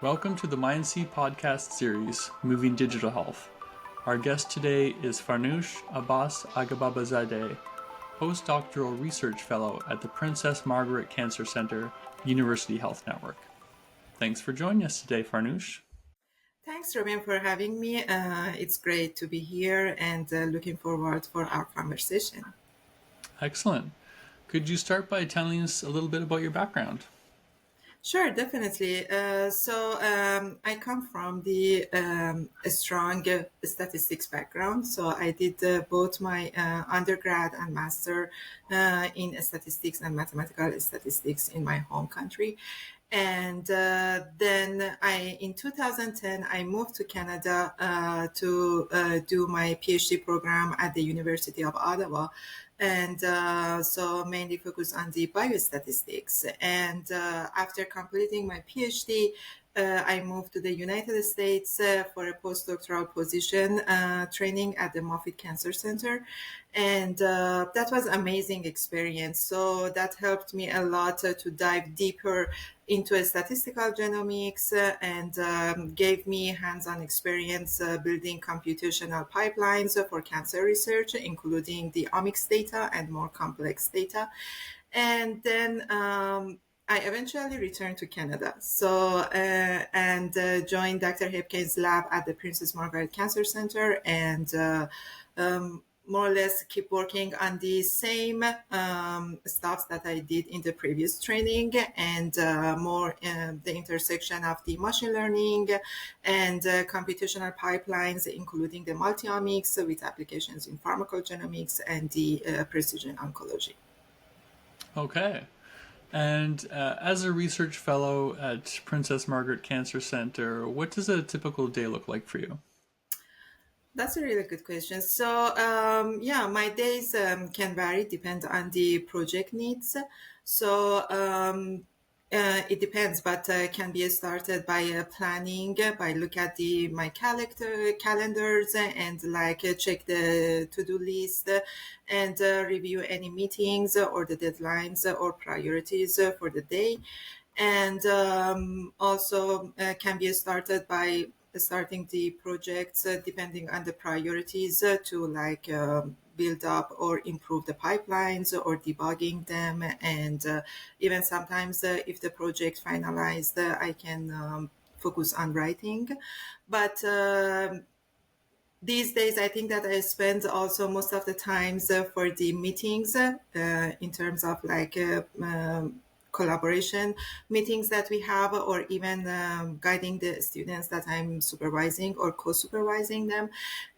Welcome to the MindC podcast series, Moving Digital Health. Our guest today is Farnoosh Abbas Aghababazadeh, postdoctoral research fellow at the Princess Margaret Cancer Center, University Health Network. Thanks for joining us today, Farnoosh. Thanks, Reuben, for having me. It's great to be here and looking forward for our conversation. Excellent. Could you start by telling us a little bit about your background? Sure, definitely. I come from the strong statistics background. So I did both my undergrad and master in statistics and mathematical statistics in my home country. And then in 2010, I moved to Canada to do my PhD program at the University of Ottawa. And so mainly focus on the biostatistics. And after completing my PhD, I moved to the United States for a postdoctoral position, training at the Moffitt Cancer Center. And that was amazing experience. So that helped me a lot to dive deeper into statistical genomics and gave me hands-on experience building computational pipelines for cancer research, including the omics data and more complex data. And then I eventually returned to Canada. And joined Dr. Hepkine's lab at the Princess Margaret Cancer Center and more or less keep working on the same stuff that I did in the previous training and more the intersection of the machine learning and computational pipelines, including the multiomics with applications in pharmacogenomics and the precision oncology. Okay. And as a research fellow at Princess Margaret Cancer Center, what does a typical day look like for you? That's a really good question. My days can vary, depend on the project needs. It depends, but can be started by planning, by look at my calendars and check the to-do list and review any meetings or the deadlines or priorities for the day. And also can be started by starting the projects depending on the priorities to build up or improve the pipelines or debugging them. And even sometimes if the project finalized, I can focus on writing. But these days, I think that I spend also most of the times for the meetings in terms of collaboration meetings that we have, or even guiding the students that I'm supervising or co-supervising them,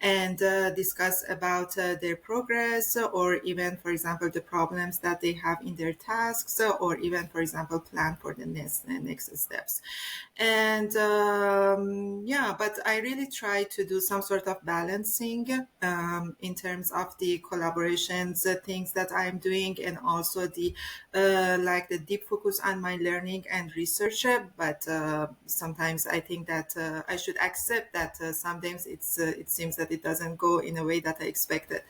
and discuss about their progress, or even, for example, the problems that they have in their tasks, or even, for example, plan for the next steps. And but I really try to do some sort of balancing in terms of the collaborations, things that I'm doing, and also the deep focus on my learning and research. But sometimes I think that I should accept that sometimes it seems that it doesn't go in a way that I expected.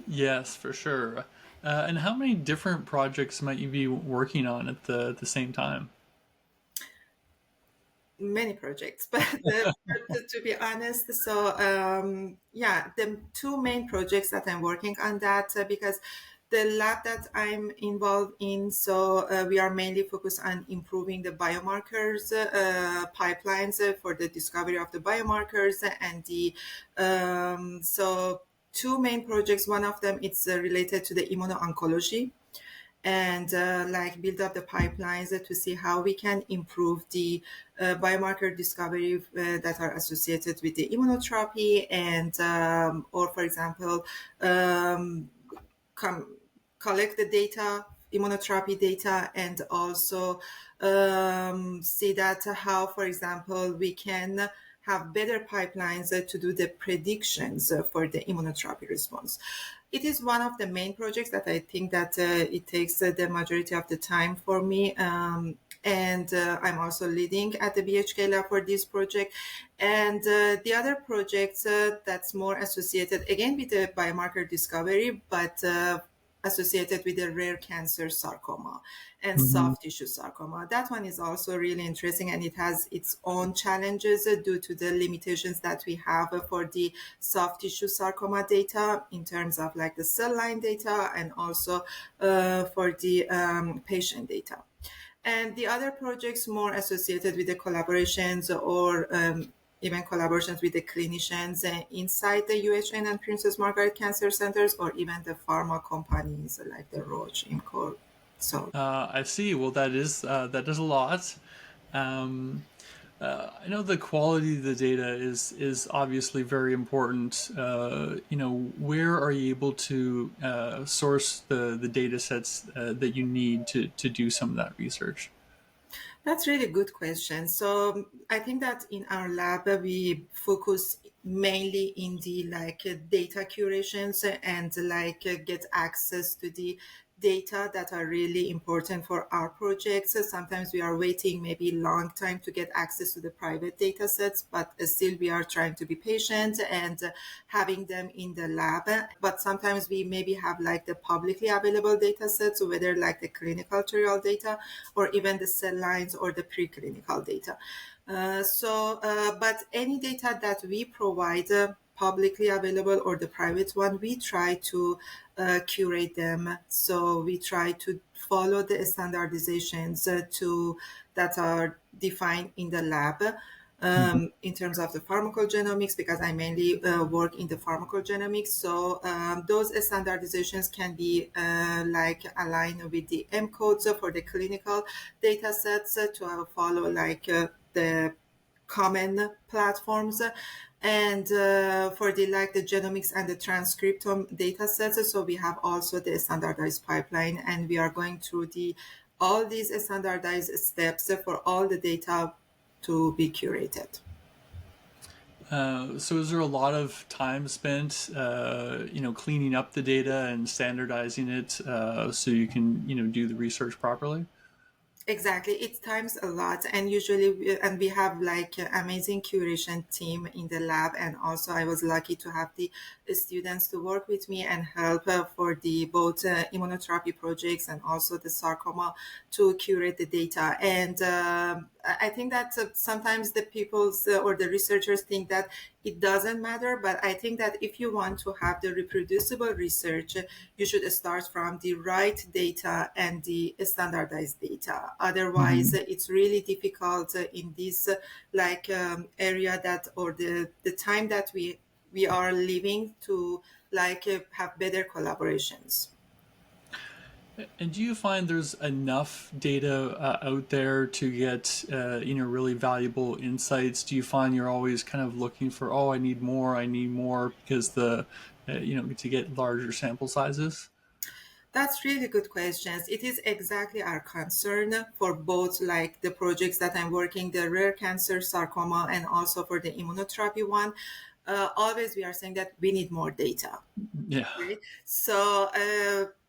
Yes, for sure. And how many different projects might you be working on at the same time? Many projects, but to be honest, the two main projects that I'm working on that because the lab that I'm involved in, we are mainly focused on improving the biomarkers pipelines for the discovery of the biomarkers and the two main projects. One of them it's related to the immuno-oncology and build up the pipelines to see how we can improve the biomarker discovery that are associated with the immunotherapy and or for example collect the data immunotherapy data and also see that how for example we can have better pipelines to do the predictions for the immunotherapy response. It is one of the main projects that I think that it takes the majority of the time for me. And I'm also leading at the BHK lab for this project. And the other projects that's more associated again with the biomarker discovery, but associated with a rare cancer sarcoma and Hmm. soft tissue sarcoma. That one is also really interesting, and it has its own challenges due to the limitations that we have for the soft tissue sarcoma data in terms of like the cell line data and also for the patient data. And the other projects more associated with the collaborations or even collaborations with the clinicians inside the UHN and Princess Margaret Cancer Centers, or even the pharma companies like the Roche, Imcor. So I see. Well, that is a lot. Um, I know the quality of the data is obviously very important. Where are you able to source the data sets that you need to do some of that research? that's really good question. So I think that in our lab we focus mainly in the like data curations and like get access to the data that are really important for our projects. So sometimes we are waiting maybe long time to get access to the private data sets, but still we are trying to be patient and having them in the lab. But sometimes we maybe have like the publicly available data sets, whether like the clinical trial data or even the cell lines or the preclinical data. But any data that we provide publicly available or the private one, we try to curate them. So we try to follow the standardizations that are defined in the lab. Mhm. In terms of the pharmacogenomics, because I mainly work in the pharmacogenomics. So those standardizations can be like aligned with the M codes for the clinical data sets to follow like the common platforms and for the like the genomics and the transcriptome data sets. So we have also the standardized pipeline, and we are going through the all these standardized steps for all the data to be curated. So is there a lot of time spent, cleaning up the data and standardizing it so you can, do the research properly? Exactly, it times a lot, and usually, and we have like an amazing curation team in the lab, and also I was lucky to have the students to work with me and help for the both immunotherapy projects and also the sarcoma to curate the data. And I think that sometimes the people or the researchers think that it doesn't matter, but I think that if you want to have the reproducible research, you should start from the right data and the standardized data. Otherwise, Hmm. it's really difficult in this area that or the time that we are living to have better collaborations. And do you find there's enough data out there to get, really valuable insights? Do you find you're always kind of looking for, oh, I need more because to get larger sample sizes? That's really good questions. It is exactly our concern for both like the projects that I'm working, the rare cancer sarcoma and also for the immunotherapy one. Always we are saying that we need more data. Yeah. Right? So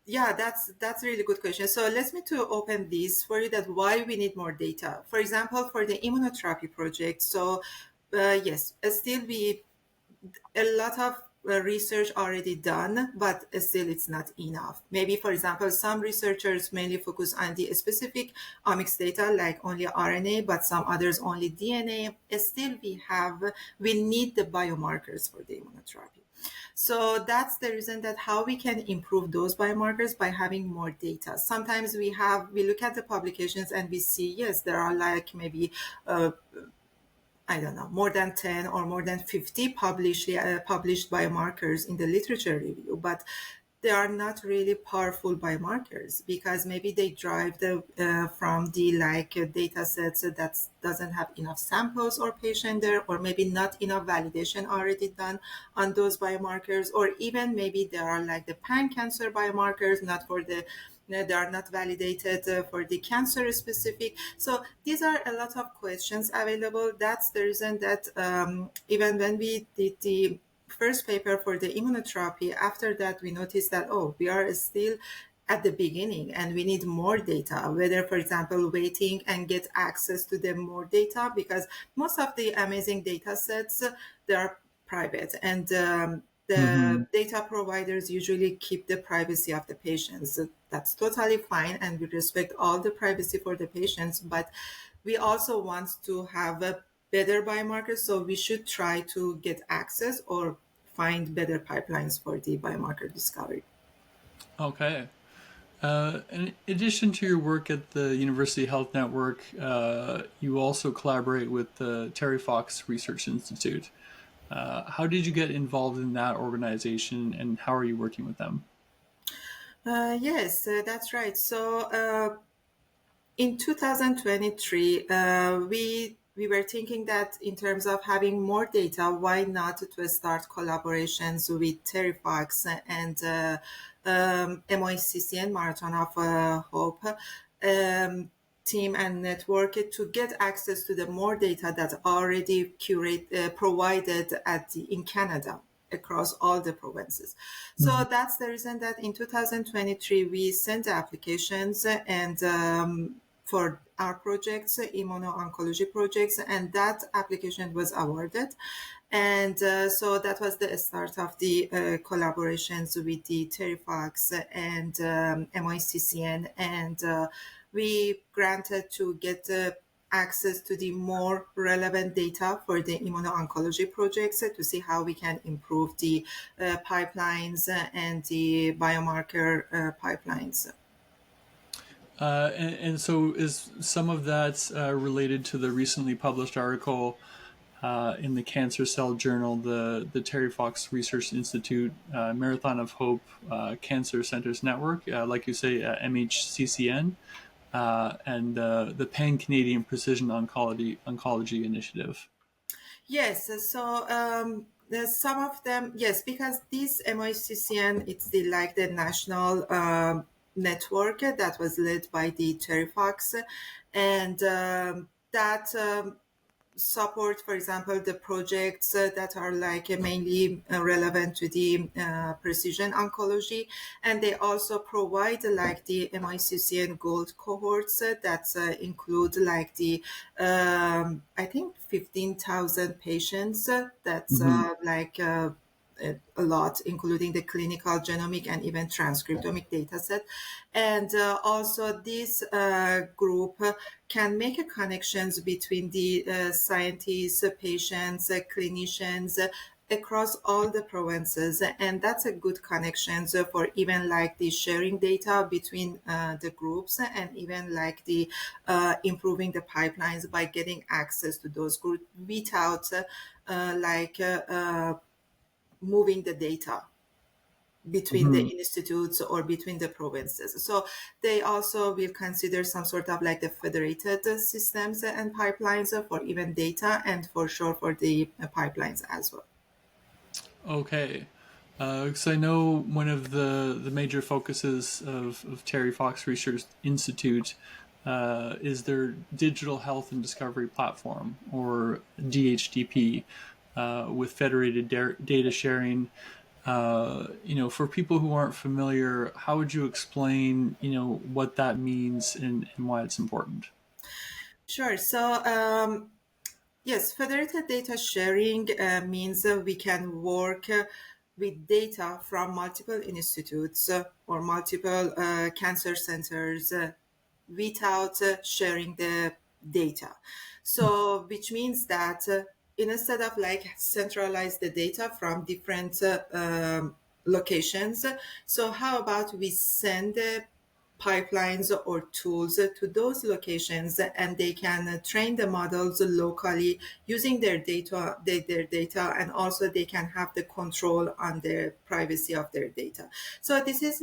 yeah, that's a really good question. So let me to open this for you that why we need more data. For example, for the immunotherapy project. So yes, still we a lot of research already done, but still it's not enough. Maybe, for example, some researchers mainly focus on the specific omics data, like only RNA, but some others only DNA. Still, we need the biomarkers for the immunotherapy. So that's the reason that how we can improve those biomarkers by having more data. Sometimes we look at the publications and we see, yes, there are like maybe uh, I don't know, more than 10 or more than 50 published biomarkers in the literature review, but they are not really powerful biomarkers because maybe they drive from the data sets that doesn't have enough samples or patient there, or maybe not enough validation already done on those biomarkers, or even maybe they are like the pan cancer biomarkers, not for the they are not validated for the cancer specific. So these are a lot of questions available. That's the reason that even when we did the first paper for the immunotherapy, after that we noticed that, oh, we are still at the beginning and we need more data, whether, for example, waiting and get access to the more data, because most of the amazing data sets, they are private. And The data providers usually keep the privacy of the patients. That's totally fine, and we respect all the privacy for the patients, but we also want to have a better biomarkers, so we should try to get access or find better pipelines for the biomarker discovery. Okay. In addition to your work at the University Health Network, you also collaborate with the Terry Fox Research Institute. How did you get involved in that organization, and how are you working with them? Yes, that's right. So in 2023, we were thinking that in terms of having more data, why not to start collaborations with Terry Fox and MOICCN, Marathon of Hope, team and network to get access to the more data that's already provided in Canada across all the provinces. So that's the reason that in 2023 we sent applications and for our projects, immuno-oncology projects, and that application was awarded. And so that was the start of the collaborations with the Terry Fox and MICCN, and we granted to get access to the more relevant data for the immuno-oncology projects to see how we can improve the pipelines and the biomarker pipelines. And so, is some of that related to the recently published article in the Cancer Cell Journal, the Terry Fox Research Institute Marathon of Hope Cancer Centers Network, like you say, MHCCN, and the Pan Canadian Precision Oncology Initiative? Yes, so there's some of them, yes, because this MICCN, it's the national network that was led by the Terry Fox, and that support, for example, the projects that are mainly relevant to the precision oncology, and they also provide the MICCN Gold cohorts that include the I think 15,000 patients. That's a lot, including the clinical genomic and even transcriptomic data set. And also this group can make connections between the scientists, patients, clinicians, across all the provinces, and that's a good connection for even the sharing data between the groups, and even the improving the pipelines by getting access to those groups without moving the data between the institutes or between the provinces. So they also will consider some sort of the federated systems and pipelines for even data, and for sure for the pipelines as well. Okay. Because I know one of the major focuses of Terry Fox Research Institute is their digital health and discovery platform, or DHDP, with federated data sharing. For people who aren't familiar, how would you explain, what that means and why it's important? Sure. So yes, federated data sharing means we can work with data from multiple institutes or multiple cancer centers without sharing the data. So, which means that instead of centralize the data from different locations, so how about we send pipelines or tools to those locations, and they can train the models locally using their data, and also they can have the control on the privacy of their data. So this is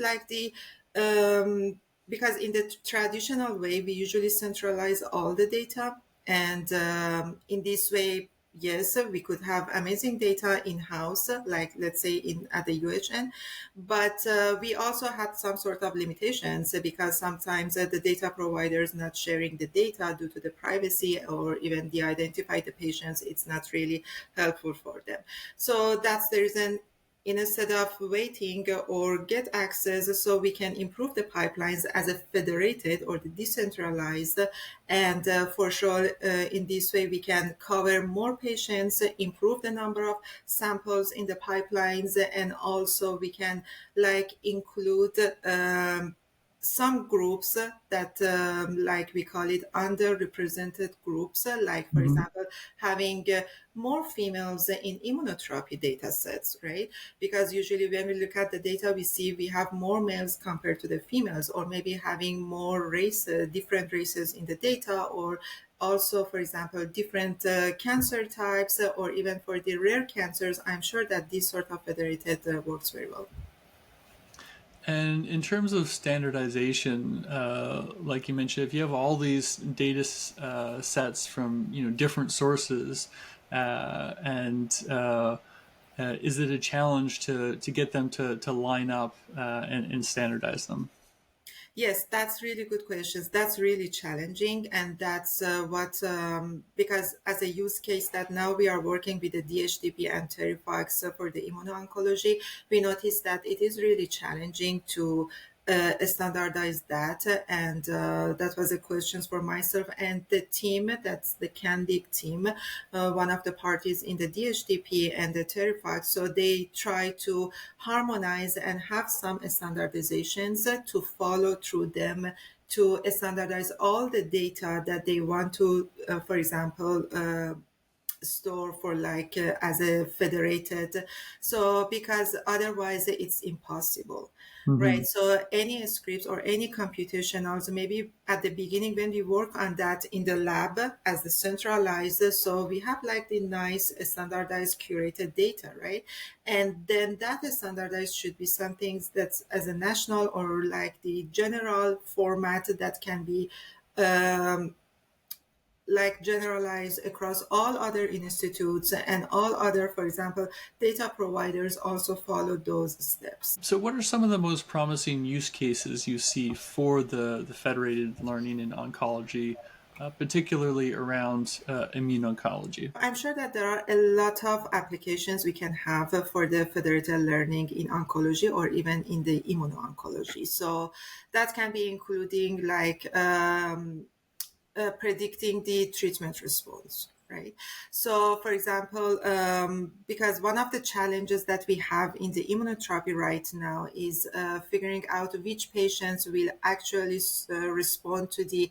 because in the traditional way we usually centralize all the data, and in this way, yes, we could have amazing data in-house, let's say at the UHN, but we also had some sort of limitations because sometimes the data providers not sharing the data due to the privacy, or even de-identify the patients, it's not really helpful for them. So that's the reason instead of waiting or get access, so we can improve the pipelines as a federated or the decentralized. And for sure, in this way, we can cover more patients, improve the number of samples in the pipelines, and also we can like include some groups that like we call it underrepresented groups, like for Mhm. example having more females in immunotherapy data sets, right? Because usually when we look at the data we see we have more males compared to the females, or maybe having more different races in the data, or also for example different cancer types, or even for the rare cancers. I'm sure that this sort of federated works very well. And in terms of standardization, like you mentioned, if you have all these data sets from different sources, and is it a challenge to get them to line up and standardize them? Yes, that's really good questions. That's really challenging, and that's what because as a use case that now we are working with the DHDP and Terrifax for the immuno-oncology, we noticed that it is really challenging to standardize that, and that was a question for myself and the team. That's the Candid team, one of the parties in the DHDP and the Terrifax. So they try to harmonize and have some standardizations to follow through them, to standardize all the data that they want to, for example, store for like as a federated. So because otherwise it's impossible, Hmm. right? So any scripts or any computation, also maybe at the beginning when we work on that in the lab as the centralized, so we have like the nice standardized curated data, right? And then that standardized should be something that's as a national or like the general format that can be um, like generalized across all other institutes, and all other, for example, data providers also follow those steps. So, what are some of the most promising use cases you see for the federated learning in oncology, particularly around immuno-oncology? I'm sure that there are a lot of applications we can have for the federated learning in oncology or even in the immuno-oncology. So that can be including like predicting the treatment response, right? So, for example, because one of the challenges that we have in the immunotherapy right now is figuring out which patients will actually respond to the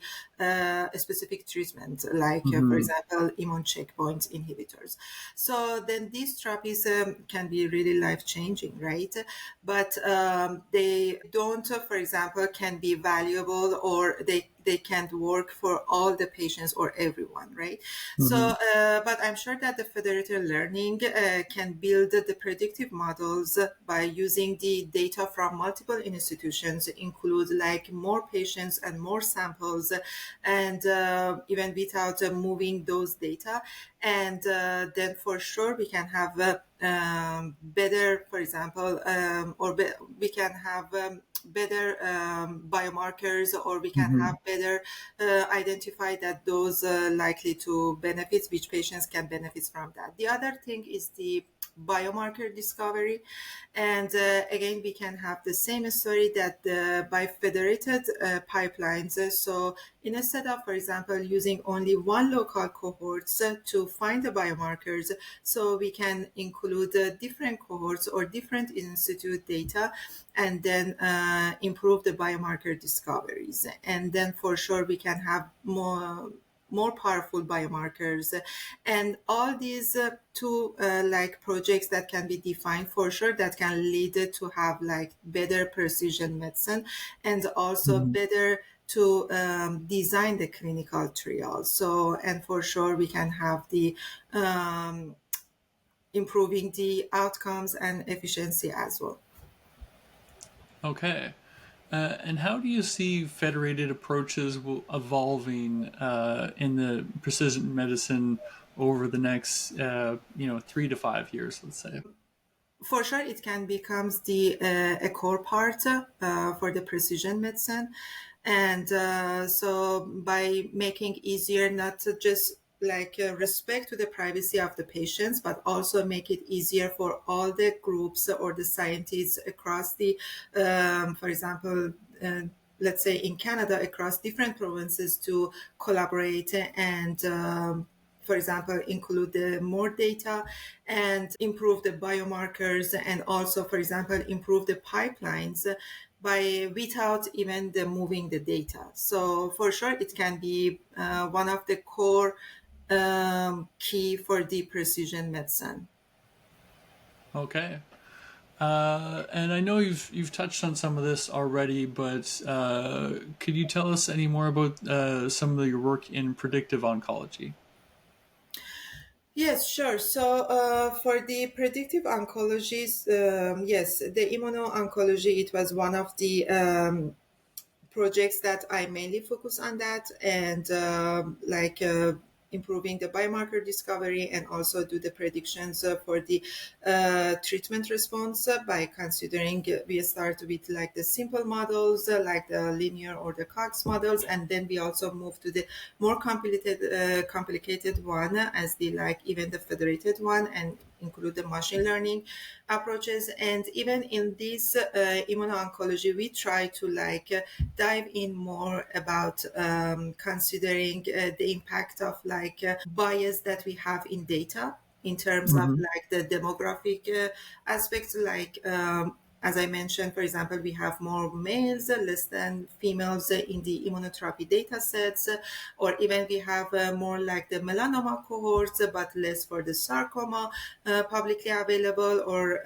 specific treatment, like, for Hmm. example, immune checkpoint inhibitors. So then these therapies can be really life changing, right? But they don't, for example, can be valuable, or they can't work for all the patients or everyone, right? Hmm. So, but I'm sure that the federated learning can build the predictive models by using the data from multiple institutions, include like more patients and more samples, and even without moving those data. And then for sure we can have better, for example, we can have better biomarkers, or we can Hmm. have better identify that those likely to benefit, which patients can benefit from that. The other thing is the biomarker discovery, and again we can have the same story that by federated pipelines. So instead of, for example, using only one local cohorts to find the biomarkers, so we can include different cohorts or different institute data, and then improve the biomarker discoveries. And then for sure we can have more powerful biomarkers, and all these two like projects that can be defined for sure, that can lead to have like better precision medicine, and also Hmm. better to design the clinical trial. So, and for sure we can have the improving the outcomes and efficiency as well. Okay. And how do you see federated approaches evolving in the precision medicine over the next, 3 to 5 years, let's say? For sure, it can become the a core part for the precision medicine, and so by making easier not to just respect to the privacy of the patients, but also make it easier for all the groups or the scientists across the, for example, let's say in Canada, across different provinces to collaborate and for example, include more data and improve the biomarkers and also, for example, improve the pipelines by without even the moving the data. So for sure, it can be one of the core key for the precision medicine. Okay. And I know you've touched on some of this already, but could you tell us any more about some of your work in predictive oncology? Yes, sure. So for the predictive oncologies, yes, the immuno-oncology, it was one of the projects that I mainly focus on that and improving the biomarker discovery and also do the predictions for the treatment response by considering we start with like the simple models like the linear or the Cox models, and then we also move to the more complicated one as the like even the federated one and include the machine learning approaches. And even in this immuno-oncology, we try to dive in more about considering the impact of bias that we have in data in terms of Mm-hmm. like the demographic aspects as I mentioned, for example, we have more males, less than females in the immunotherapy data sets, or even we have more like the melanoma cohorts, but less for the sarcoma publicly available or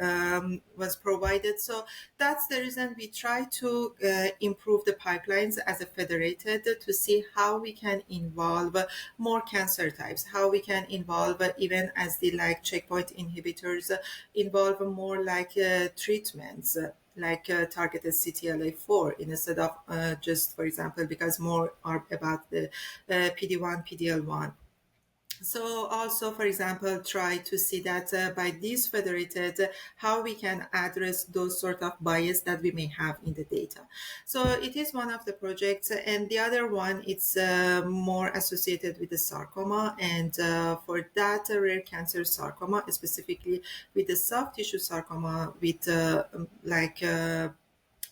was provided. So that's the reason we try to improve the pipelines as a federated to see how we can involve more cancer types, how we can involve even as the like checkpoint inhibitors, involve more like treatments targeted CTLA4 instead of just, for example, because more are about the PD1, PDL1. So also, for example, try to see that by these federated, how we can address those sort of bias that we may have in the data. So it is one of the projects, and the other one it's more associated with the sarcoma, and for that rare cancer sarcoma, specifically with the soft tissue sarcoma, with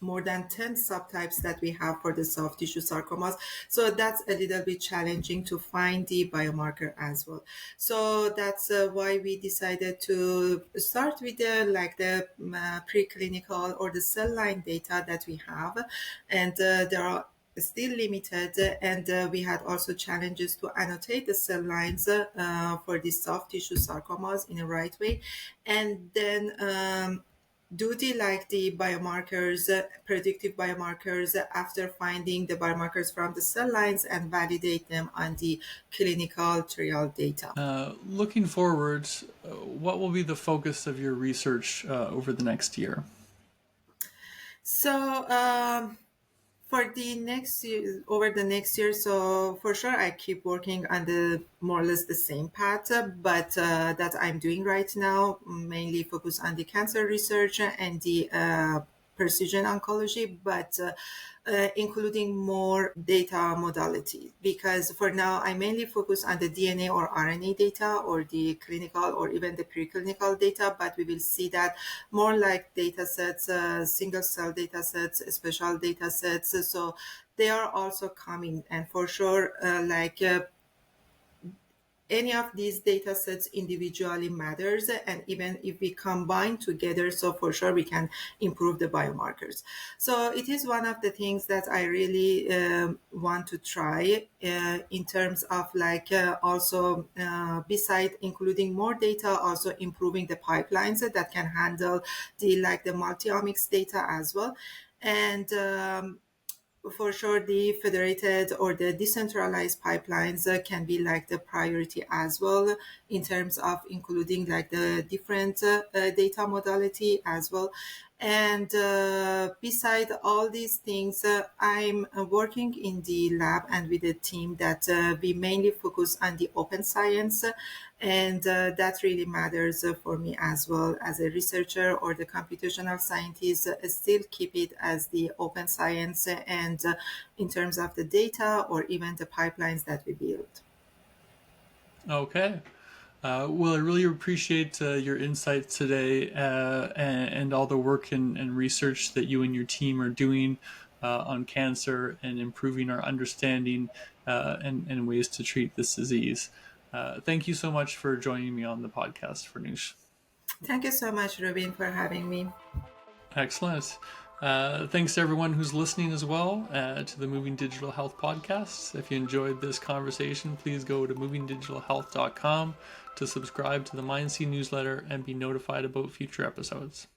more than 10 subtypes that we have for the soft tissue sarcomas. So that's a little bit challenging to find the biomarker as well. So that's why we decided to start with the preclinical or the cell line data that we have. And there are still limited, and we had also challenges to annotate the cell lines for the soft tissue sarcomas in the right way, and then do the biomarkers, predictive biomarkers after finding the biomarkers from the cell lines and validate them on the clinical trial data. Looking forward, what will be the focus of your research over the next year? So for the next year, over the next year, so for sure I keep working on the more or less the same path, but that I'm doing right now, mainly focus on the cancer research and the precision oncology, but including more data modality. Because for now, I mainly focus on the DNA or RNA data or the clinical or even the preclinical data, but we will see that more like data sets, single cell data sets, special data sets. So they are also coming, and for sure, any of these data sets individually matters, and even if we combine together, so for sure we can improve the biomarkers. So it is one of the things that I really want to try in terms of also beside including more data, also improving the pipelines that can handle the multi-omics data as well. And for sure the federated or the decentralized pipelines can be like the priority as well in terms of including like the different data modality as well. And beside all these things, I'm working in the lab and with a team that we mainly focus on the open science, and that really matters for me as well as a researcher or the computational scientist. Still keep it as the open science and in terms of the data or even the pipelines that we build. Okay. Well, I really appreciate your insights today and all the work and research that you and your team are doing on cancer and improving our understanding and ways to treat this disease. Thank you so much for joining me on the podcast, Farnoosh. Thank you so much, Rubin, for having me. Excellent. Thanks to everyone who's listening as well to the Moving Digital Health podcast. If you enjoyed this conversation, please go to movingdigitalhealth.com to subscribe to the MindSea newsletter and be notified about future episodes.